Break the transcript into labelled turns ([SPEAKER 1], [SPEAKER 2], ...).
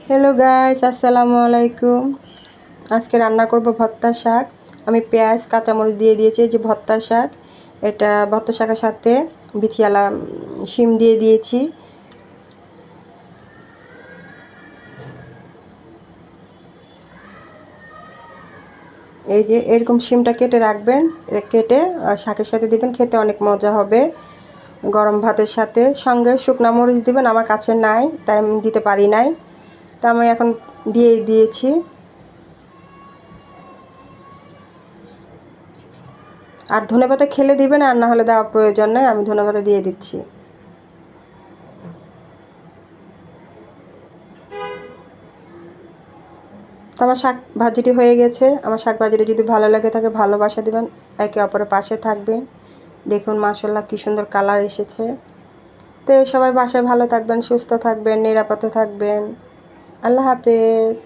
[SPEAKER 1] Hello guys, আসসালামু আলাইকুম। আজকে রান্না করব ভর্তা শাক। আমি পেঁয়াজ কাঁচামরিচ দিয়ে দিয়েছি। এই যে ভর্তা শাক, এটা ভর্তা শাকের সাথে বিছিয়ালা শিম দিয়ে দিয়েছি। এই যে এরকম শিমটা কেটে রাখবেন, কেটে শাকের সাথে দিবেন, খেতে অনেক মজা হবে গরম ভাতের সাথে। সঙ্গে শুকনো মরিচ দিবেন, আমার কাছে নাই তাই আমি দিতে পারি নাই, তা আমি এখন দিয়ে দিয়েছি। আর ধনেপাতা খেলে দিবেন, আর না হলে দেওয়ার প্রয়োজন নেই, আমি ধনেপাতা দিয়ে দিচ্ছি। তো আমার শাক ভাজিটি হয়ে গেছে। আমার শাক ভাজিটি যদি ভালো লাগে থাকে ভালোবাসা দিবেন, একে অপরের পাশে থাকবেন। দেখুন মাশাআল্লাহ কি সুন্দর কালার এসেছে। তো সবাই বাসায় ভালো থাকবেন, সুস্থ থাকবেন, নিরাপদে থাকবেন। আল্লাহ হাফেজ।